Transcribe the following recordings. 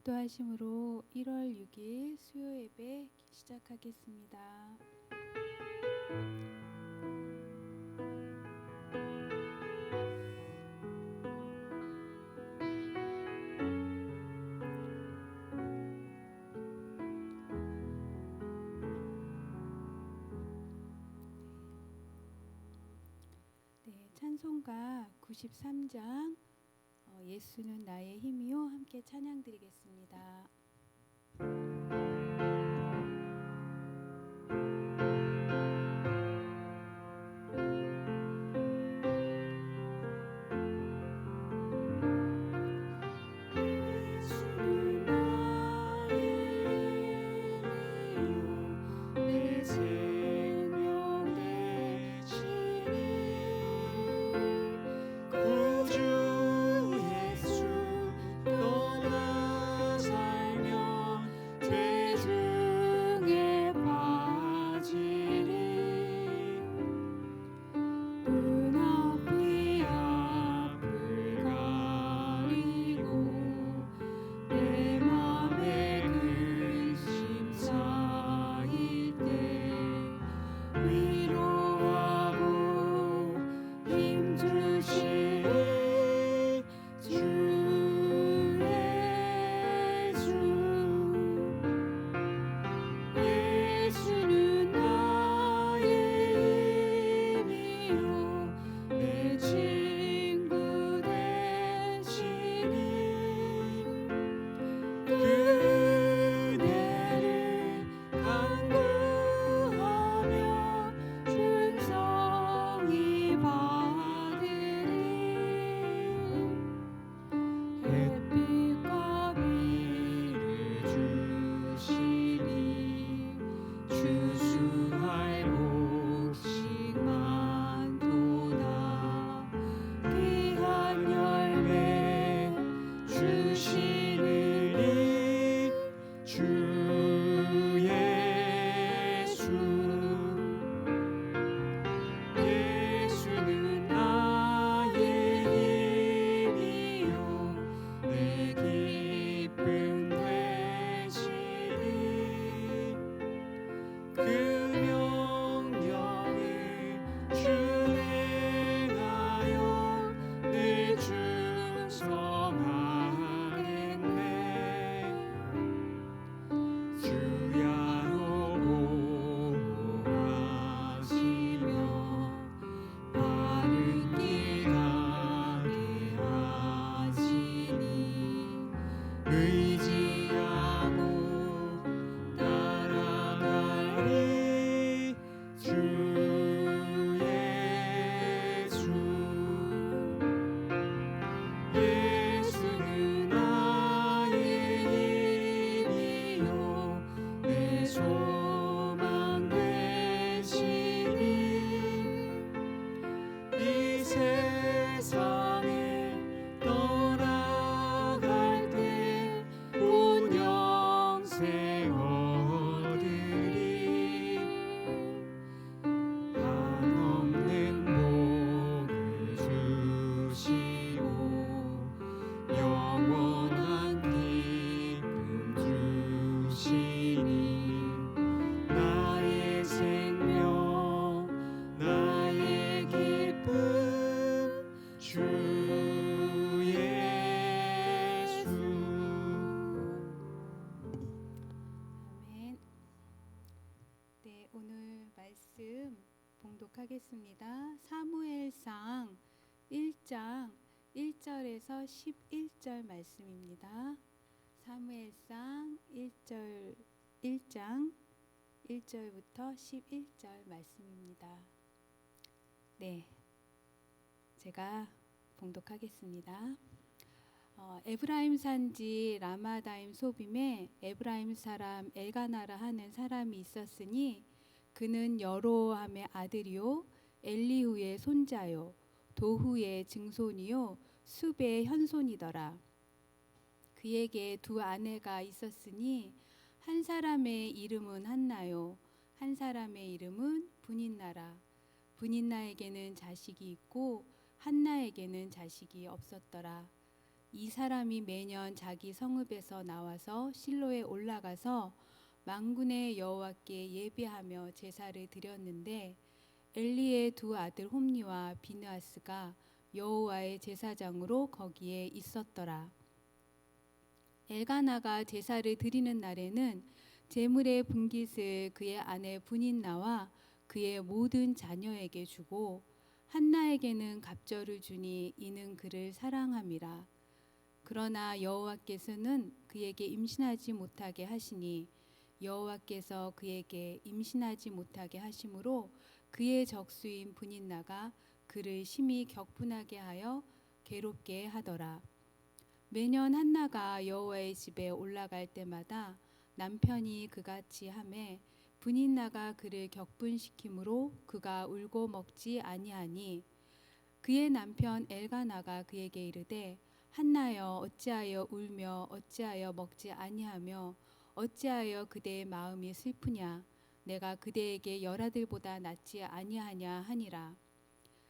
독도하심으로 1월 6일 수요 예배 시작하겠습니다. 네, 찬송가 93장 예수는 나의 힘이요 함께 찬양드리겠습니다. 봉독하겠습니다. 사무엘상 1장 1절에서 11절 말씀입니다. 사무엘상 1장 1절부터 11절 말씀입니다. 네, 제가 봉독하겠습니다. 에브라임 산지 라마다임 소빔에 에브라임 사람 엘가나라 하는 사람이 있었으니 그는 여로함의 아들이요 엘리후의 손자요 도후의 증손이요 숲의 현손이더라. 그에게 두 아내가 있었으니 한 사람의 이름은 한나요 한 사람의 이름은 분인나라. 분인나에게는 자식이 있고 한나에게는 자식이 없었더라. 이 사람이 매년 자기 성읍에서 나와서 실로에 올라가서 만군의 여호와께 예배하며 제사를 드렸는데 엘리의 두 아들 홈니와 비느하스가 여호와의 제사장으로 거기에 있었더라. 엘가나가 제사를 드리는 날에는 제물의 분깃을 그의 아내 분인나와 그의 모든 자녀에게 주고 한나에게는 갑절을 주니 이는 그를 사랑함이라. 그러나 여호와께서는 그에게 임신하지 못하게 하시니 여호와께서 그에게 임신하지 못하게 하심으로 그의 적수인 분인나가 그를 심히 격분하게 하여 괴롭게 하더라. 매년 한나가 여호와의 집에 올라갈 때마다 남편이 그같이 하매 분인나가 그를 격분시키므로 그가 울고 먹지 아니하니 그의 남편 엘가나가 그에게 이르되 한나여 어찌하여 울며 어찌하여 먹지 아니하며 어찌하여 그대의 마음이 슬프냐 내가 그대에게 열아들보다 낫지 아니하냐 하니라.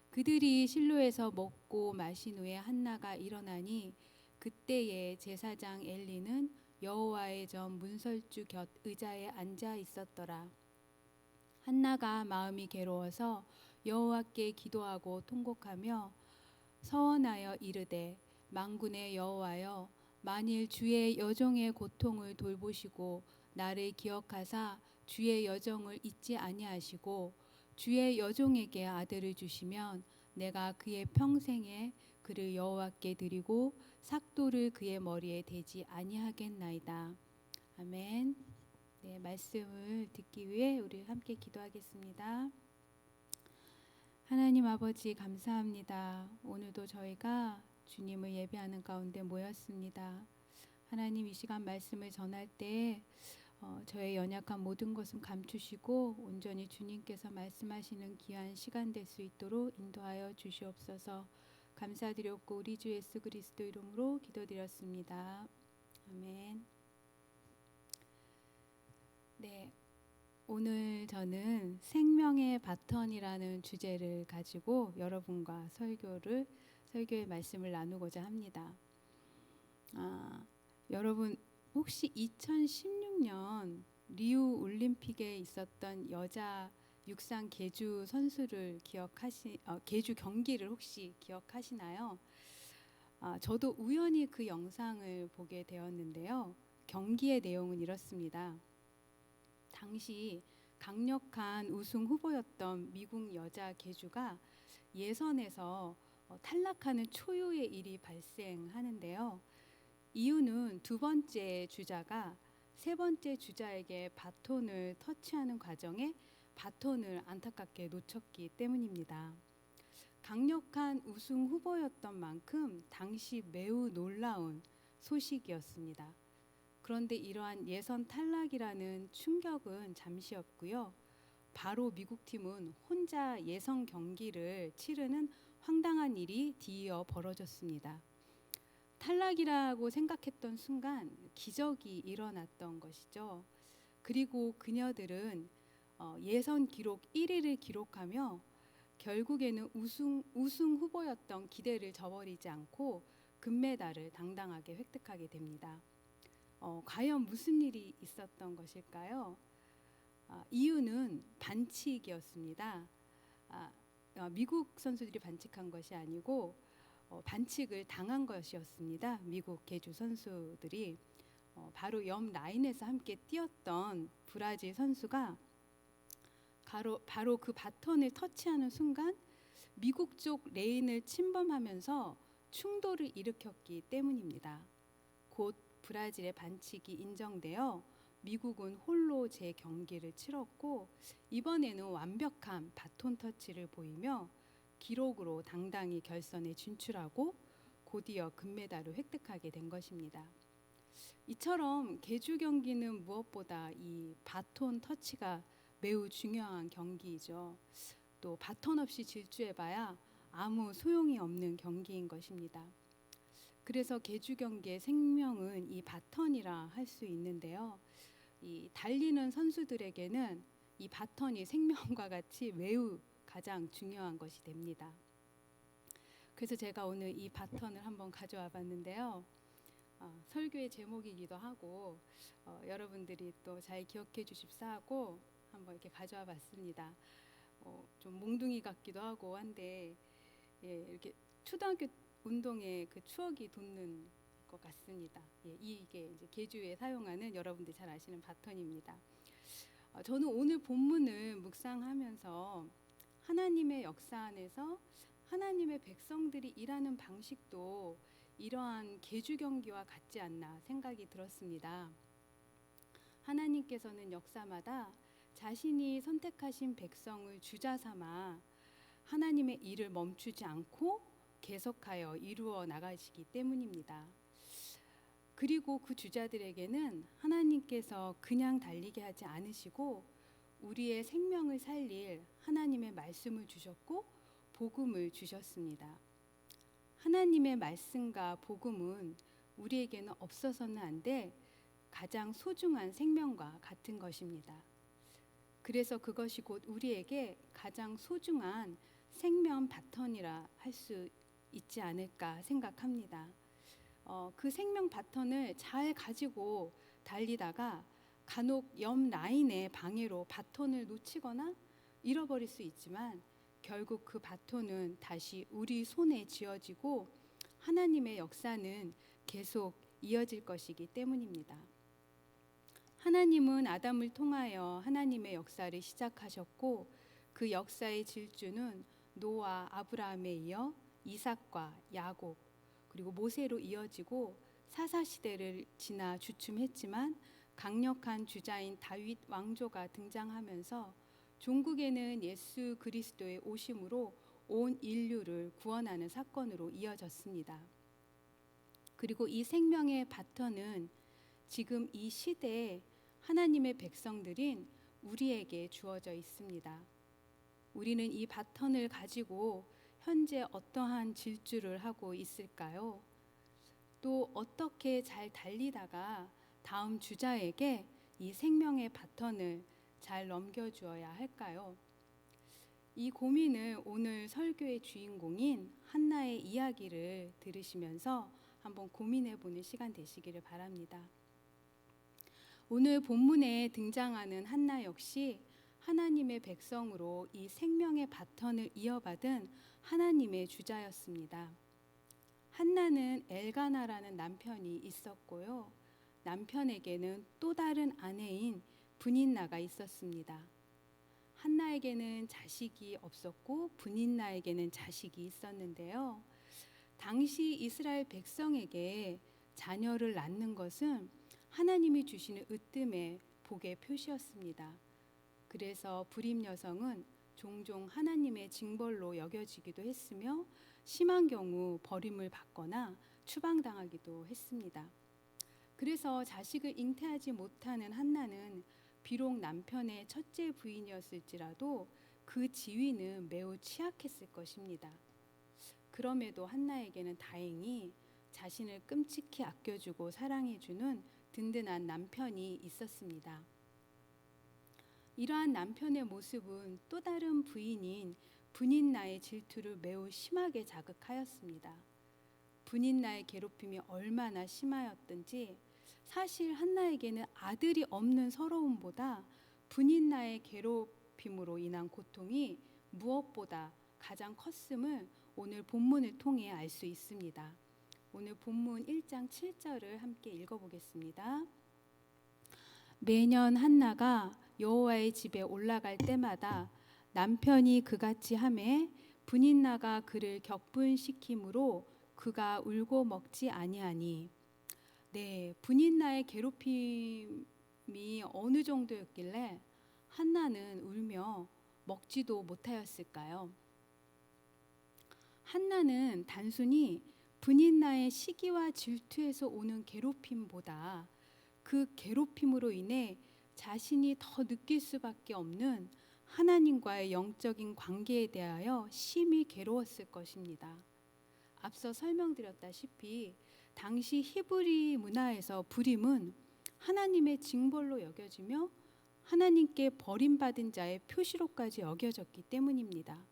그들이 실로에서 먹고 마신 후에 한나가 일어나니 그때에 제사장 엘리는 여호와의 전 문설주 곁 의자에 앉아 있었더라. 한나가 마음이 괴로워서 여호와께 기도하고 통곡하며 서원하여 이르되 만군의 여호와여 만일 주의 여종의 고통을 돌보시고 나를 기억하사 주의 여정을 잊지 아니하시고 주의 여종에게 아들을 주시면 내가 그의 평생에 그를 여호와께 드리고 삭도를 그의 머리에 대지 아니하겠나이다. 아멘. 네, 말씀을 듣기 위해 우리 함께 기도하겠습니다. 하나님 아버지 감사합니다. 오늘도 저희가 주님을 예배하는 가운데 모였습니다. 하나님 이 시간 말씀을 전할 때 저의 연약한 모든 것은 감추시고 온전히 주님께서 말씀하시는 귀한 시간 될 수 있도록 인도하여 주시옵소서. 감사드렸고 우리 주 예수 그리스도 이름으로 기도드렸습니다. 아멘. 네, 오늘 저는 생명의 바턴이라는 주제를 가지고 여러분과 설교의 말씀을 나누고자 합니다. 여러분 혹시 2016년 리우 올림픽에 있었던 여자 육상 계주 선수를 계주 경기를 혹시 기억하시나요? 저도 우연히 그 영상을 보게 되었는데요. 경기의 내용은 이렇습니다. 당시 강력한 우승 후보였던 미국 여자 계주가 예선에서 탈락하는 초유의 일이 발생하는데요. 이유는 두 번째 주자가 세 번째 주자에게 바톤을 터치하는 과정에 바톤을 안타깝게 놓쳤기 때문입니다. 강력한 우승 후보였던 만큼 당시 매우 놀라운 소식이었습니다. 그런데 이러한 예선 탈락이라는 충격은 잠시였고요. 바로 미국 팀은 혼자 예선 경기를 치르는 황당한 일이 뒤이어 벌어졌습니다. 탈락이라고 생각했던 순간 기적이 일어났던 것이죠. 그리고 그녀들은 예선 기록 1위를 기록하며 결국에는 우승 후보였던 기대를 저버리지 않고 금메달을 당당하게 획득하게 됩니다. 과연 무슨 일이 있었던 것일까요? 이유는 반칙이었습니다. 미국 선수들이 반칙한 것이 아니고 반칙을 당한 것이었습니다. 미국 계주 선수들이 바로 옆 라인에서 함께 뛰었던 브라질 선수가 바로 그 바톤을 터치하는 순간 미국 쪽 레인을 침범하면서 충돌을 일으켰기 때문입니다. 곧 브라질의 반칙이 인정되어 미국은 홀로 재경기를 치렀고 이번에는 완벽한 바톤 터치를 보이며 기록으로 당당히 결선에 진출하고 곧이어 금메달을 획득하게 된 것입니다. 이처럼 계주 경기는 무엇보다 이 바톤 터치가 매우 중요한 경기이죠. 또 바톤 없이 질주해봐야 아무 소용이 없는 경기인 것입니다. 그래서 계주 경기의 생명은 이 바턴이라 할 수 있는데요. 이 달리는 선수들에게는 이 바턴이 생명과 같이 매우 가장 중요한 것이 됩니다. 그래서 제가 오늘 이 바턴을 한번 가져와 봤는데요. 설교의 제목이기도 하고 여러분들이 또 잘 기억해 주십사 하고 한번 이렇게 가져와 봤습니다. 좀 몽둥이 같기도 하고 한데 이렇게 초등학교 운동의 그 추억이 돋는 것 같습니다. 이게 이제 계주에 사용하는 여러분들 잘 아시는 바턴입니다. 저는 오늘 본문을 묵상하면서 하나님의 역사 안에서 하나님의 백성들이 일하는 방식도 이러한 계주 경기와 같지 않나 생각이 들었습니다. 하나님께서는 역사마다 자신이 선택하신 백성을 주자 삼아 하나님의 일을 멈추지 않고 계속하여 이루어 나가시기 때문입니다. 그리고 그 주자들에게는 하나님께서 그냥 달리게 하지 않으시고 우리의 생명을 살릴 하나님의 말씀을 주셨고 복음을 주셨습니다. 하나님의 말씀과 복음은 우리에게는 없어서는 안 될 가장 소중한 생명과 같은 것입니다. 그래서 그것이 곧 우리에게 가장 소중한 생명 바턴이라 할 수 있지 않을까 생각합니다. 그 생명 바턴을 잘 가지고 달리다가 간혹 옆 라인의 방해로 바턴을 놓치거나 잃어버릴 수 있지만 결국 그 바톤은 다시 우리 손에 쥐어지고 하나님의 역사는 계속 이어질 것이기 때문입니다. 하나님은 아담을 통하여 하나님의 역사를 시작하셨고 그 역사의 질주는 노아, 아브라함에 이어 이삭과 야곱 그리고 모세로 이어지고 사사시대를 지나 주춤했지만 강력한 주자인 다윗 왕조가 등장하면서 종국에는 예수 그리스도의 오심으로 온 인류를 구원하는 사건으로 이어졌습니다. 그리고 이 생명의 바턴은 지금 이 시대에 하나님의 백성들인 우리에게 주어져 있습니다. 우리는 이 바턴을 가지고 현재 어떠한 질주를 하고 있을까요? 또 어떻게 잘 달리다가 다음 주자에게 이 생명의 바턴을 잘 넘겨주어야 할까요? 이 고민을 오늘 설교의 주인공인 한나의 이야기를 들으시면서 한번 고민해보는 시간 되시기를 바랍니다. 오늘 본문에 등장하는 한나 역시 하나님의 백성으로 이 생명의 바턴을 이어받은 하나님의 주자였습니다. 한나는 엘가나라는 남편이 있었고요. 남편에게는 또 다른 아내인 브닌나가 있었습니다. 한나에게는 자식이 없었고 브닌나에게는 자식이 있었는데요. 당시 이스라엘 백성에게 자녀를 낳는 것은 하나님이 주시는 으뜸의 복의 표시였습니다. 그래서 불임 여성은 종종 하나님의 징벌로 여겨지기도 했으며 심한 경우 버림을 받거나 추방당하기도 했습니다. 그래서 자식을 잉태하지 못하는 한나는 비록 남편의 첫째 부인이었을지라도 그 지위는 매우 취약했을 것입니다. 그럼에도 한나에게는 다행히 자신을 끔찍히 아껴주고 사랑해주는 든든한 남편이 있었습니다. 이러한 남편의 모습은 또 다른 부인인 브닌나의 질투를 매우 심하게 자극하였습니다. 브닌나의 괴롭힘이 얼마나 심하였던지 사실 한나에게는 아들이 없는 서러움보다 브닌나의 괴롭힘으로 인한 고통이 무엇보다 가장 컸음을 오늘 본문을 통해 알 수 있습니다. 오늘 본문 1장 7절을 함께 읽어보겠습니다. 매년 한나가 여호와의 집에 올라갈 때마다 남편이 그같이 하매 브닌나가 그를 격분시키므로 그가 울고 먹지 아니하니. 브닌나의 괴롭힘이 어느 정도였길래 한나는 울며 먹지도 못하였을까요? 한나는 단순히 브닌나의 시기와 질투에서 오는 괴롭힘보다 그 괴롭힘으로 인해 자신이 더 느낄 수밖에 없는 하나님과의 영적인 관계에 대하여 심히 괴로웠을 것입니다. 앞서 설명드렸다시피 당시 히브리 문화에서 불임은 하나님의 징벌로 여겨지며 하나님께 버림받은 자의 표시로까지 여겨졌기 때문입니다.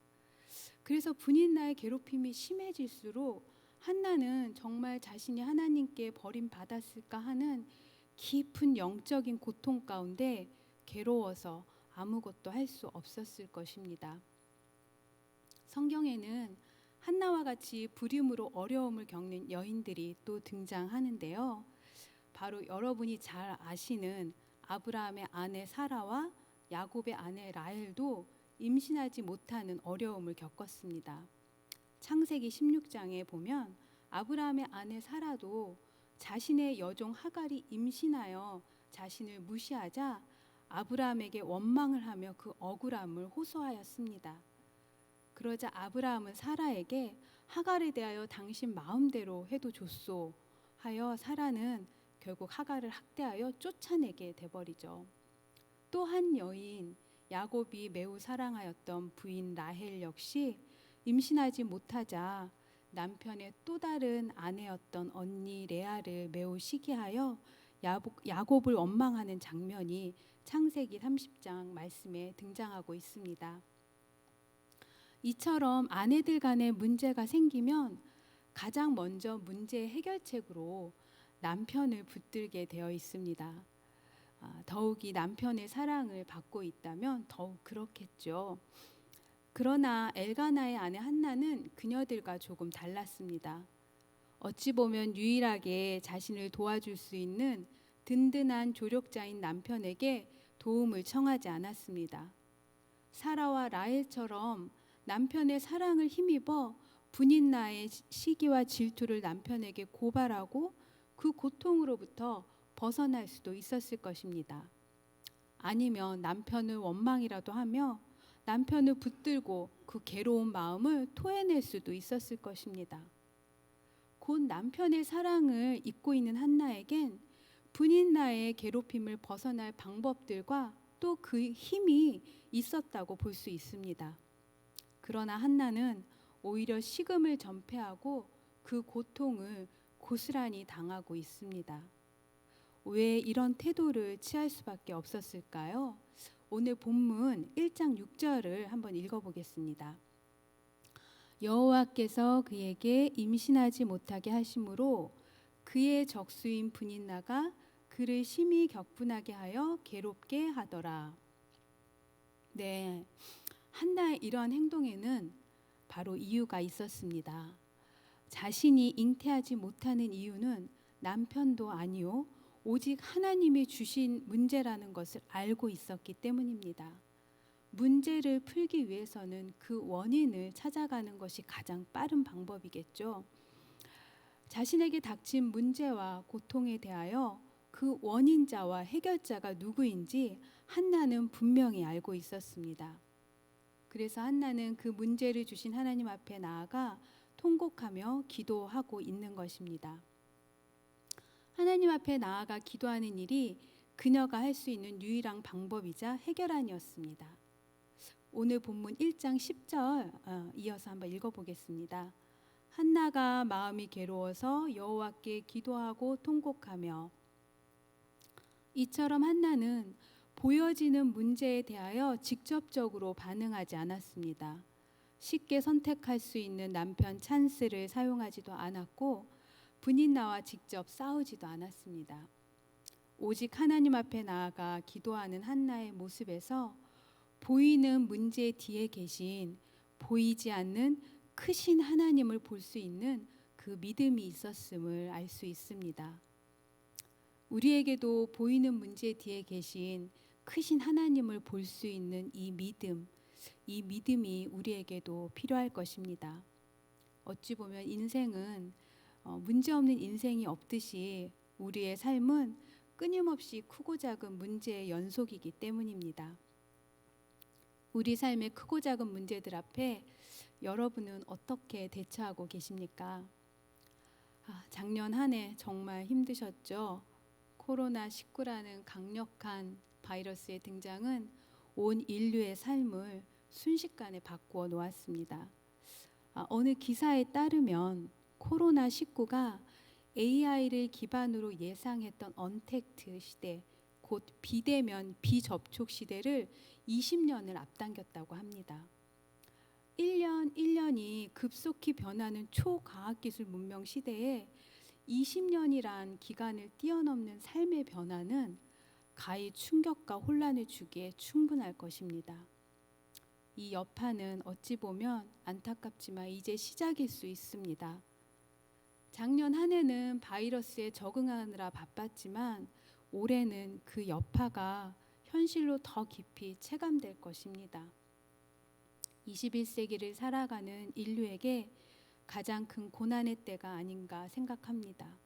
그래서 분인나의 괴롭힘이 심해질수록 한나는 정말 자신이 하나님께 버림받았을까 하는 깊은 영적인 고통 가운데 괴로워서 아무것도 할 수 없었을 것입니다. 성경에는 한나와 같이 불임으로 어려움을 겪는 여인들이 또 등장하는데요. 바로 여러분이 잘 아시는 아브라함의 아내 사라와 야곱의 아내 라헬도 임신하지 못하는 어려움을 겪었습니다. 창세기 16장에 보면 아브라함의 아내 사라도 자신의 여종 하갈이 임신하여 자신을 무시하자 아브라함에게 원망을 하며 그 억울함을 호소하였습니다. 그러자 아브라함은 사라에게 하갈에 대하여 당신 마음대로 해도 좋소 하여 사라는 결국 하갈을 학대하여 쫓아내게 돼버리죠. 또 한 여인 야곱이 매우 사랑하였던 부인 라헬 역시 임신하지 못하자 남편의 또 다른 아내였던 언니 레아를 매우 시기하여 야곱을 원망하는 장면이 창세기 30장 말씀에 등장하고 있습니다. 이처럼 아내들 간에 문제가 생기면 가장 먼저 문제 해결책으로 남편을 붙들게 되어 있습니다. 더욱이 남편의 사랑을 받고 있다면 더욱 그렇겠죠. 그러나 엘가나의 아내 한나는 그녀들과 조금 달랐습니다. 어찌 보면 유일하게 자신을 도와줄 수 있는 든든한 조력자인 남편에게 도움을 청하지 않았습니다. 사라와 라헬처럼 남편의 사랑을 힘입어 분인나의 시기와 질투를 남편에게 고발하고 그 고통으로부터 벗어날 수도 있었을 것입니다. 아니면 남편을 원망이라도 하며 남편을 붙들고 그 괴로운 마음을 토해낼 수도 있었을 것입니다. 곧 남편의 사랑을 잊고 있는 한나에겐 분인나의 괴롭힘을 벗어날 방법들과 또 그 힘이 있었다고 볼 수 있습니다. 그러나 한나는 오히려 식음을 전폐하고 그 고통을 고스란히 당하고 있습니다. 왜 이런 태도를 취할 수밖에 없었을까요? 오늘 본문 1장 6절을 한번 읽어보겠습니다. 여호와께서 그에게 임신하지 못하게 하심으로 그의 적수인 분인나가 그를 심히 격분하게 하여 괴롭게 하더라. 네, 한나의 이러한 행동에는 바로 이유가 있었습니다. 자신이 잉태하지 못하는 이유는 남편도 아니요 오직 하나님이 주신 문제라는 것을 알고 있었기 때문입니다. 문제를 풀기 위해서는 그 원인을 찾아가는 것이 가장 빠른 방법이겠죠. 자신에게 닥친 문제와 고통에 대하여 그 원인자와 해결자가 누구인지 한나는 분명히 알고 있었습니다. 그래서 한나는 그 문제를 주신 하나님 앞에 나아가 통곡하며 기도하고 있는 것입니다. 하나님 앞에 나아가 기도하는 일이 그녀가 할 수 있는 유일한 방법이자 해결안이었습니다. 오늘 본문 1장 10절 이어서 한번 읽어보겠습니다. 한나가 마음이 괴로워서 여호와께 기도하고 통곡하며. 이처럼 한나는 보여지는 문제에 대하여 직접적으로 반응하지 않았습니다. 쉽게 선택할 수 있는 남편 찬스를 사용하지도 않았고 분인나와 직접 싸우지도 않았습니다. 오직 하나님 앞에 나아가 기도하는 한나의 모습에서 보이는 문제 뒤에 계신 보이지 않는 크신 하나님을 볼 수 있는 그 믿음이 있었음을 알 수 있습니다. 우리에게도 보이는 문제 뒤에 계신 크신 하나님을 볼 수 있는 이 믿음이 우리에게도 필요할 것입니다. 어찌 보면 인생은 문제없는 인생이 없듯이 우리의 삶은 끊임없이 크고 작은 문제의 연속이기 때문입니다. 우리 삶의 크고 작은 문제들 앞에 여러분은 어떻게 대처하고 계십니까? 작년 한 해 정말 힘드셨죠? 코로나19라는 강력한 바이러스의 등장은 온 인류의 삶을 순식간에 바꾸어 놓았습니다. 어느 기사에 따르면 코로나19가 AI를 기반으로 예상했던 언택트 시대, 곧 비대면 비접촉 시대를 20년을 앞당겼다고 합니다. 1년 1년이 급속히 변하는 초과학기술 문명 시대에 20년이란 기간을 뛰어넘는 삶의 변화는 가히 충격과 혼란을 주기에 충분할 것입니다. 이 여파는 어찌 보면 안타깝지만 이제 시작일 수 있습니다. 작년 한 해는 바이러스에 적응하느라 바빴지만 올해는 그 여파가 현실로 더 깊이 체감될 것입니다. 21세기를 살아가는 인류에게 가장 큰 고난의 때가 아닌가 생각합니다.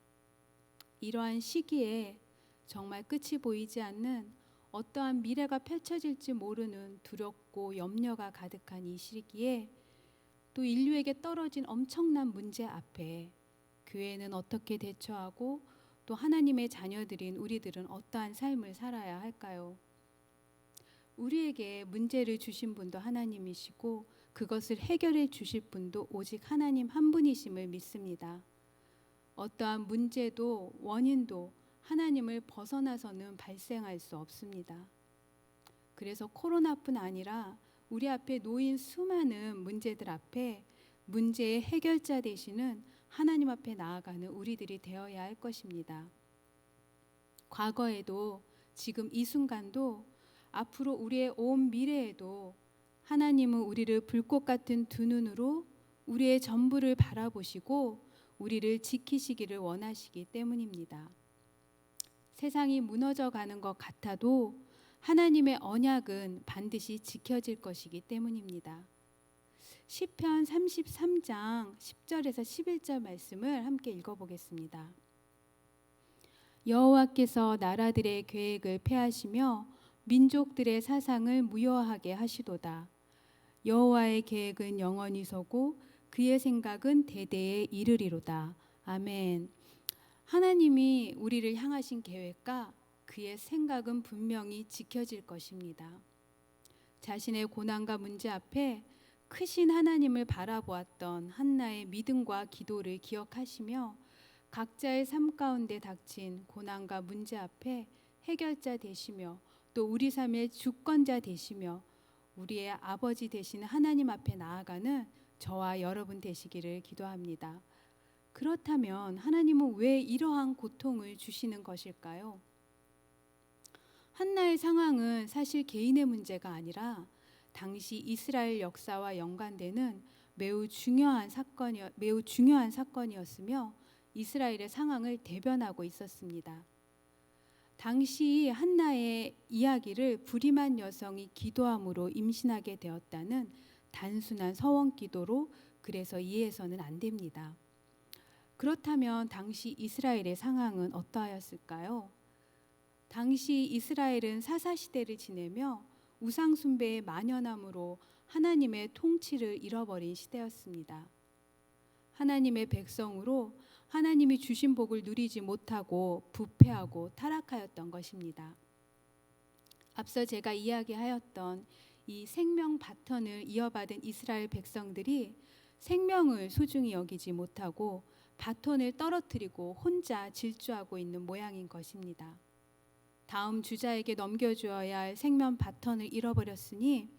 이러한 시기에 정말 끝이 보이지 않는 어떠한 미래가 펼쳐질지 모르는 두렵고 염려가 가득한 이 시기에 또 인류에게 떨어진 엄청난 문제 앞에 교회는 어떻게 대처하고 또 하나님의 자녀들인 우리들은 어떠한 삶을 살아야 할까요? 우리에게 문제를 주신 분도 하나님이시고 그것을 해결해 주실 분도 오직 하나님 한 분이심을 믿습니다. 어떠한 문제도 원인도 하나님을 벗어나서는 발생할 수 없습니다. 그래서 코로나뿐 아니라 우리 앞에 놓인 수많은 문제들 앞에 문제의 해결자 되시는 하나님 앞에 나아가는 우리들이 되어야 할 것입니다. 과거에도 지금 이 순간도 앞으로 우리의 온 미래에도 하나님은 우리를 불꽃 같은 두 눈으로 우리의 전부를 바라보시고 우리를 지키시기를 원하시기 때문입니다. 세상이 무너져 가는 것 같아도 하나님의 언약은 반드시 지켜질 것이기 때문입니다. 시편 33장 10절에서 11절 말씀을 함께 읽어보겠습니다. 여호와께서 나라들의 계획을 폐하시며 민족들의 사상을 무효하게 하시도다. 여호와의 계획은 영원히 서고 그의 생각은 대대에 이르리로다. 아멘. 하나님이 우리를 향하신 계획과 그의 생각은 분명히 지켜질 것입니다. 자신의 고난과 문제 앞에 크신 하나님을 바라보았던 한나의 믿음과 기도를 기억하시며 각자의 삶 가운데 닥친 고난과 문제 앞에 해결자 되시며 또 우리 삶의 주권자 되시며 우리의 아버지 되시는 하나님 앞에 나아가는 저와 여러분 되시기를 기도합니다. 그렇다면 하나님은 왜 이러한 고통을 주시는 것일까요? 한나의 상황은 사실 개인의 문제가 아니라 당시 이스라엘 역사와 연관되는 매우 중요한 사건이었으며 이스라엘의 상황을 대변하고 있었습니다. 당시 한나의 이야기를 불임한 여성이 기도함으로 임신하게 되었다는 단순한 서원 기도로 그래서 이해해서는 안 됩니다. 그렇다면 당시 이스라엘의 상황은 어떠하였을까요? 당시 이스라엘은 사사시대를 지내며 우상숭배에 만연함으로 하나님의 통치를 잃어버린 시대였습니다. 하나님의 백성으로 하나님이 주신 복을 누리지 못하고 부패하고 타락하였던 것입니다. 앞서 제가 이야기하였던 이 생명 바턴을 이어받은 이스라엘 백성들이 생명을 소중히 여기지 못하고 바톤을 떨어뜨리고 혼자 질주하고 있는 모양인 것입니다. 다음 주자에게 넘겨주어야 할 생명 바턴을 잃어버렸으니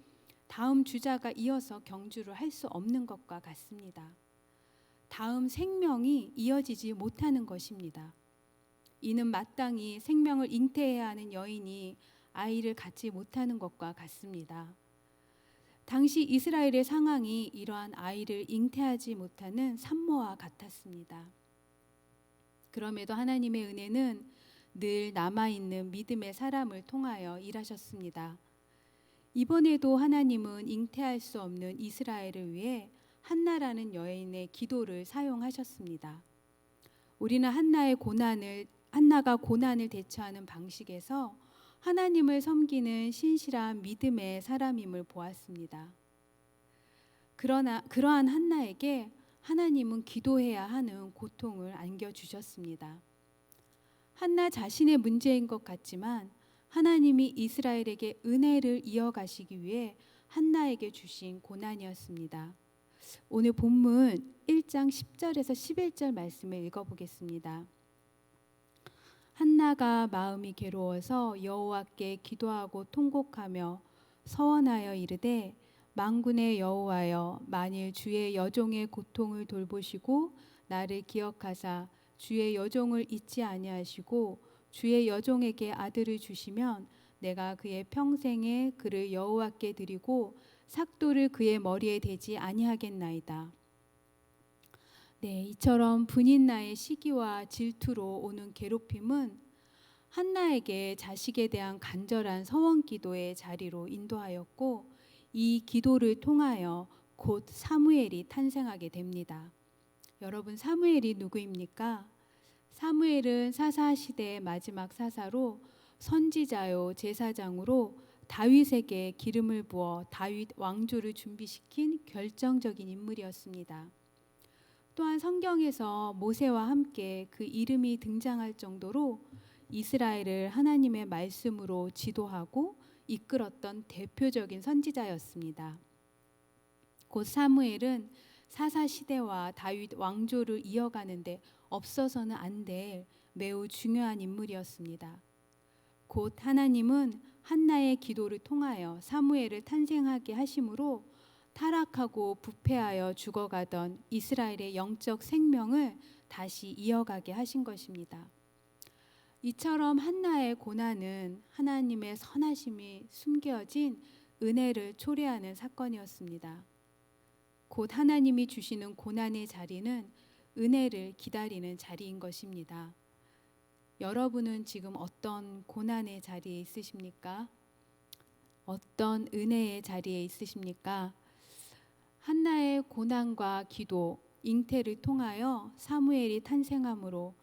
다음 주자가 이어서 경주를 할 수 없는 것과 같습니다. 다음 생명이 이어지지 못하는 것입니다. 이는 마땅히 생명을 잉태해야 하는 여인이 아이를 갖지 못하는 것과 같습니다. 당시 이스라엘의 상황이 이러한 아이를 잉태하지 못하는 산모와 같았습니다. 그럼에도 하나님의 은혜는 늘 남아있는 믿음의 사람을 통하여 일하셨습니다. 이번에도 하나님은 잉태할 수 없는 이스라엘을 위해 한나라는 여인의 기도를 사용하셨습니다. 우리는 한나가 고난을 대처하는 방식에서 하나님을 섬기는 신실한 믿음의 사람임을 보았습니다. 그러나 그러한 한나에게 하나님은 기도해야 하는 고통을 안겨주셨습니다. 한나 자신의 문제인 것 같지만 하나님이 이스라엘에게 은혜를 이어가시기 위해 한나에게 주신 고난이었습니다. 오늘 본문 1장 10절에서 11절 말씀을 읽어보겠습니다. 한나가 마음이 괴로워서 여호와께 기도하고 통곡하며 서원하여 이르되 만군의 여호와여, 만일 주의 여종의 고통을 돌보시고 나를 기억하사 주의 여종을 잊지 아니하시고 주의 여종에게 아들을 주시면 내가 그의 평생에 그를 여호와께 드리고 삭도를 그의 머리에 대지 아니하겠나이다. 네, 이처럼 분인나의 시기와 질투로 오는 괴롭힘은 한나에게 자식에 대한 간절한 서원 기도의 자리로 인도하였고, 이 기도를 통하여 곧 사무엘이 탄생하게 됩니다. 여러분, 사무엘이 누구입니까? 사무엘은 사사 시대의 마지막 사사로 선지자요 제사장으로 다윗에게 기름을 부어 다윗 왕조를 준비시킨 결정적인 인물이었습니다. 또한 성경에서 모세와 함께 그 이름이 등장할 정도로 이스라엘을 하나님의 말씀으로 지도하고 이끌었던 대표적인 선지자였습니다. 곧 사무엘은 사사 시대와 다윗 왕조를 이어가는데 없어서는 안 될 매우 중요한 인물이었습니다. 곧 하나님은 한나의 기도를 통하여 사무엘을 탄생하게 하심으로 타락하고 부패하여 죽어가던 이스라엘의 영적 생명을 다시 이어가게 하신 것입니다. 이처럼 한나의 고난은 하나님의 선하심이 숨겨진 은혜를 초래하는 사건이었습니다. 곧 하나님이 주시는 고난의 자리는 은혜를 기다리는 자리인 것입니다. 여러분은 지금 어떤 고난의 자리에 있으십니까? 어떤 은혜의 자리에 있으십니까? 한나의 고난과 기도, 잉태를 통하여 사무엘이 탄생함으로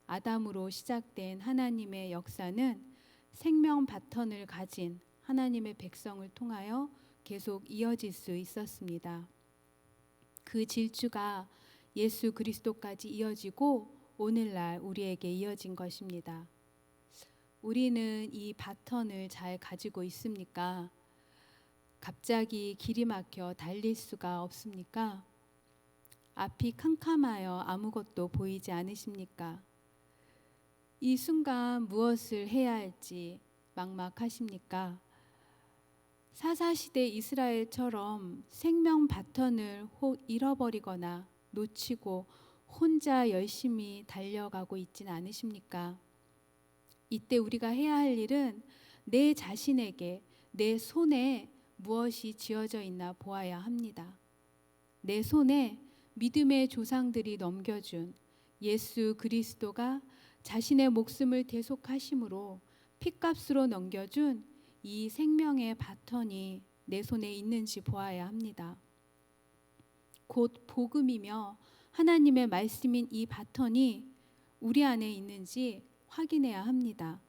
아담으로 시작된 하나님의 역사는 생명 바턴을 가진 하나님의 백성을 통하여 계속 이어질 수 있었습니다. 그 질주가 예수 그리스도까지 이어지고 오늘날 우리에게 이어진 것입니다. 우리는 이 바턴을 잘 가지고 있습니까? 갑자기 길이 막혀 달릴 수가 없습니까? 앞이 캄캄하여 아무것도 보이지 않으십니까? 이 순간 무엇을 해야 할지 막막하십니까? 사사시대 이스라엘처럼 생명 바턴을 혹 잃어버리거나 놓치고 혼자 열심히 달려가고 있진 않으십니까? 이때 우리가 해야 할 일은 내 자신에게 내 손에 무엇이 쥐어져 있나 보아야 합니다. 내 손에 믿음의 조상들이 넘겨준 예수 그리스도가 자신의 목숨을 대속하심으로 핏값으로 넘겨준 이 생명의 바턴이 내 손에 있는지 보아야 합니다. 곧 복음이며 하나님의 말씀인 이 바턴이 우리 안에 있는지 확인해야 합니다.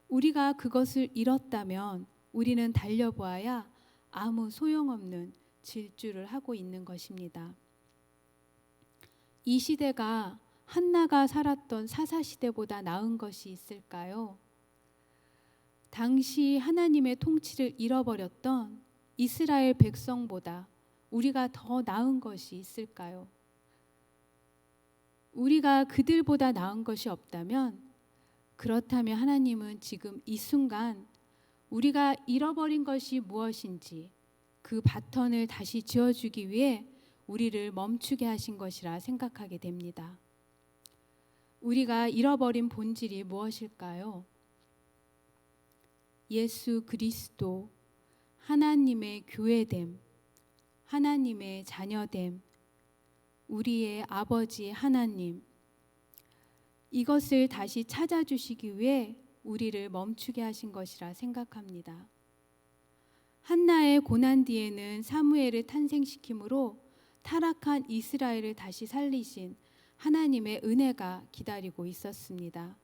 우리가 그것을 잃었다면 우리는 달려보아야 아무 소용없는 질주를 하고 있는 것입니다. 이 시대가 한나가 살았던 사사시대보다 나은 것이 있을까요? 당시 하나님의 통치를 잃어버렸던 이스라엘 백성보다 우리가 더 나은 것이 있을까요? 우리가 그들보다 나은 것이 없다면, 그렇다면 하나님은 지금 이 순간 우리가 잃어버린 것이 무엇인지 그 바턴을 다시 지어주기 위해 우리를 멈추게 하신 것이라 생각하게 됩니다. 우리가 잃어버린 본질이 무엇일까요? 예수 그리스도, 하나님의 교회됨, 하나님의 자녀됨, 우리의 아버지 하나님, 이것을 다시 찾아주시기 위해 우리를 멈추게 하신 것이라 생각합니다. 한나의 고난 뒤에는 사무엘을 탄생시킴으로 타락한 이스라엘을 다시 살리신 하나님의 은혜가 기다리고 있었습니다.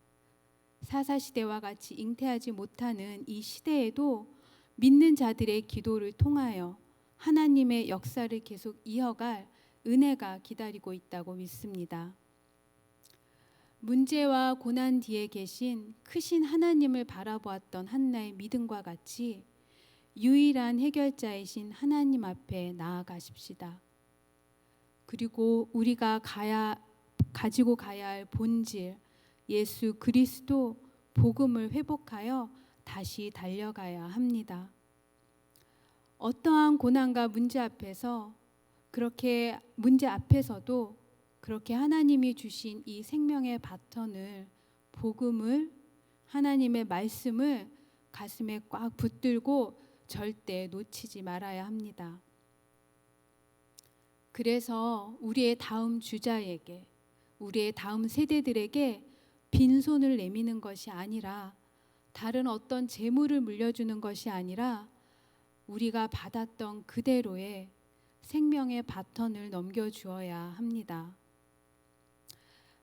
사사시대와 같이 잉태하지 못하는 이 시대에도 믿는 자들의 기도를 통하여 하나님의 역사를 계속 이어갈 은혜가 기다리고 있다고 믿습니다. 문제와 고난 뒤에 계신 크신 하나님을 바라보았던 한나의 믿음과 같이 유일한 해결자이신 하나님 앞에 나아가십시다. 그리고 우리가 가지고 가야 할 본질, 예수 그리스도 복음을 회복하여 다시 달려가야 합니다. 어떠한 고난과 문제 앞에서 그렇게 문제 앞에서도 그렇게 하나님이 주신 이 생명의 바턴을, 복음을, 하나님의 말씀을 가슴에 꽉 붙들고 절대 놓치지 말아야 합니다. 그래서 우리의 다음 주자에게, 우리의 다음 세대들에게 빈손을 내미는 것이 아니라, 다른 어떤 재물을 물려주는 것이 아니라 우리가 받았던 그대로의 생명의 바턴을 넘겨주어야 합니다.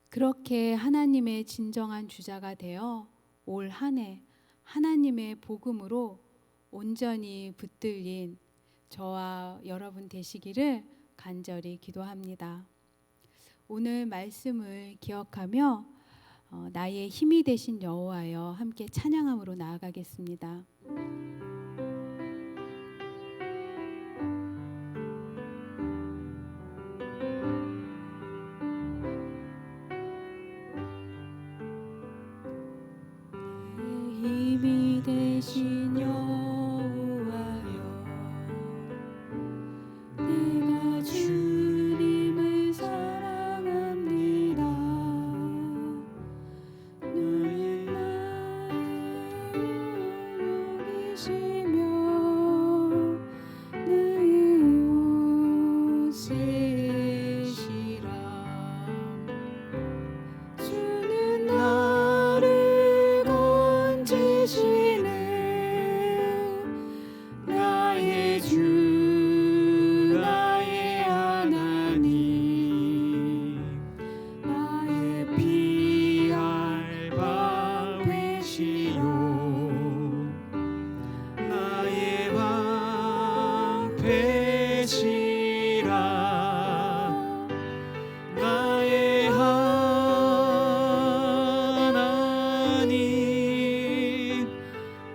그렇게 하나님의 진정한 주자가 되어 올 한 해 하나님의 복음으로 온전히 붙들린 저와 여러분 되시기를 간절히 기도합니다. 오늘 말씀을 기억하며 나의 힘이 되신 여호와여 함께 찬양함으로 나아가겠습니다. 힘이 되신 여호와여, 내가 주님을 사랑합니다. 너는 나의 영이시며 나의 요새시라. 주는 나를 건지시네. 나의 주 나의 하나님, 나의 피 얇아 되시오. 나의 방패시라. 나의 하나님,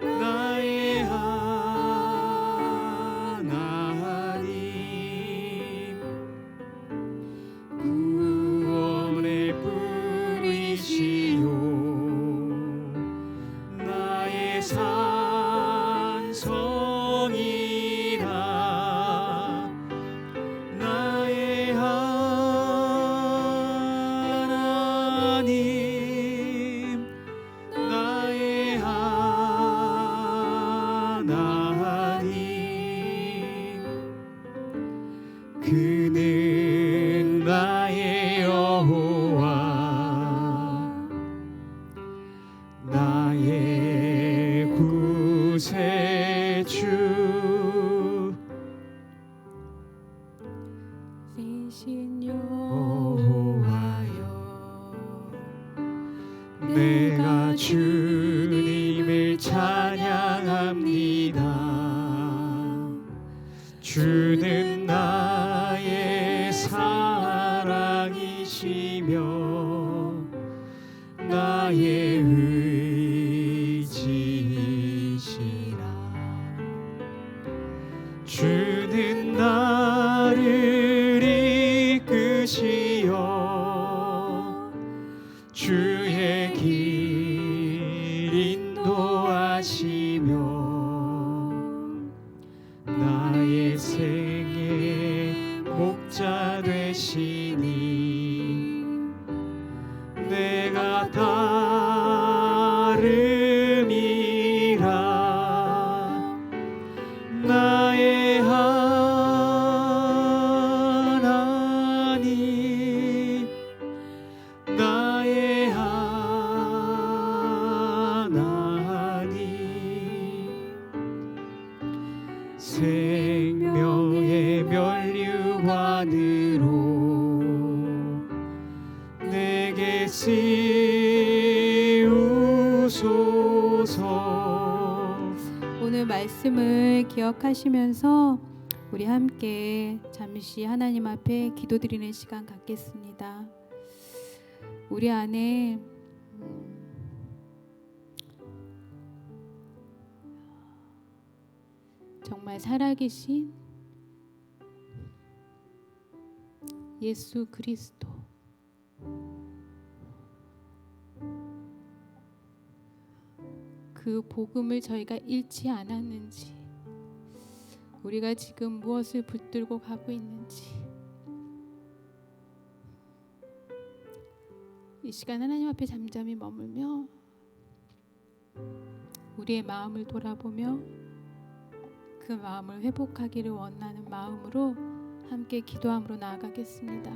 나의 하나님, 구원의 뿌리시오. 나의 산성이라. 나의 하나님, 나의 하나님, 그는 나의 여호와, 나의 구세주 되신 여호와여, 내가 주님을 찬양합니다. 주는 나의 사랑이시며 나의 의지시라. 주는 나를 이끄시어 주의 길 인도하시며 나의 생의 목자 되시니 내가 따름이라. 나의 하나님, 나의 하나님, 생명의 면류관으로 내게 씌우소서. 오늘 말씀을 기억하시면서 우리 함께 잠시 하나님 앞에 기도드리는 시간 갖겠습니다. 우리 안에 정말 살아계신 예수 그리스도, 그 복음을 저희가 잃지 않았는지, 우리가 지금 무엇을 붙들고 가고 있는지 이 시간 하나님 앞에 잠잠히 머물며 우리의 마음을 돌아보며 그 마음을 회복하기를 원하는 마음으로 함께 기도함으로 나아가겠습니다.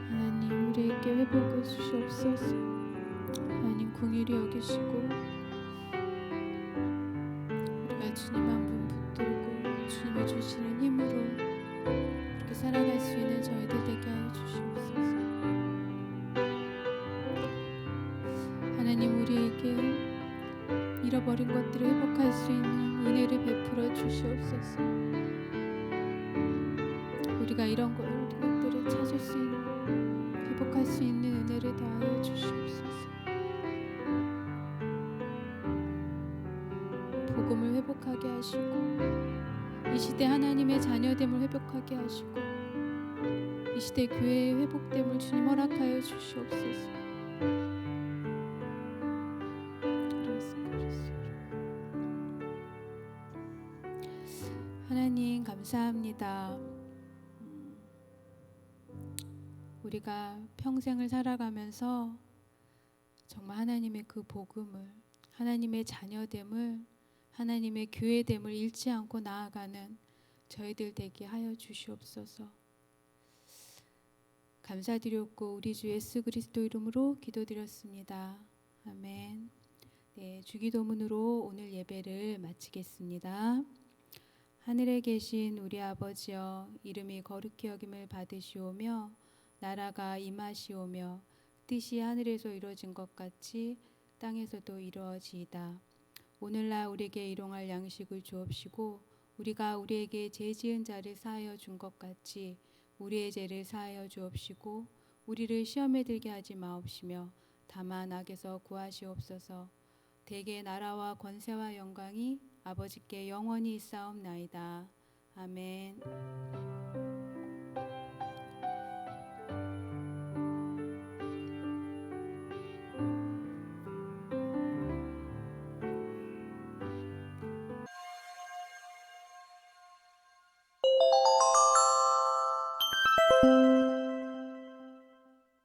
하나님 우리에게 회복을 주시옵소서. 하나님 긍휼히 여기시고 우리가 주님 한 분 붙들고 주님이 주시는 힘으로 그렇게 살아갈 수 있는 저희들 되게 하여 주시옵소서. 하나님 우리에게 잃어버린 것들을 회복할 수 있는 은혜를 베풀어 주시옵소서. 우리가 이런 것들을 찾을 수 있는 회복할 수 있는 은혜를 더하여 주시옵소서. 복음을 회복하게 하시고 이 시대 하나님의 자녀됨을 회복하게 하시고 이 시대 교회의 회복됨을 주님 허락하여 주시옵소서. 하나님 감사합니다. 우리가 평생을 살아가면서 정말 하나님의 그 복음을, 하나님의 자녀됨을, 하나님의 교회됨을 잃지 않고 나아가는 저희들 되게 하여 주시옵소서. 감사드렸고 우리 주 예수 그리스도 이름으로 기도드렸습니다. 아멘. 네, 주기도문으로 오늘 예배를 마치겠습니다. 하늘에 계신 우리 아버지여, 이름이 거룩히 여김을 받으시오며 나라가 임하시오며 뜻이 하늘에서 이루어진 것 같이 땅에서도 이루어지이다. 오늘날 우리에게 일용할 양식을 주옵시고 우리가 우리에게 죄 지은 자를 사하여 준 것 같이 우리의 죄를 사하여 주옵시고 우리를 시험에 들게 하지 마옵시며 다만 악에서 구하시옵소서. 대개 나라와 권세와 영광이 아버지께 영원히 있사옵나이다. 아멘.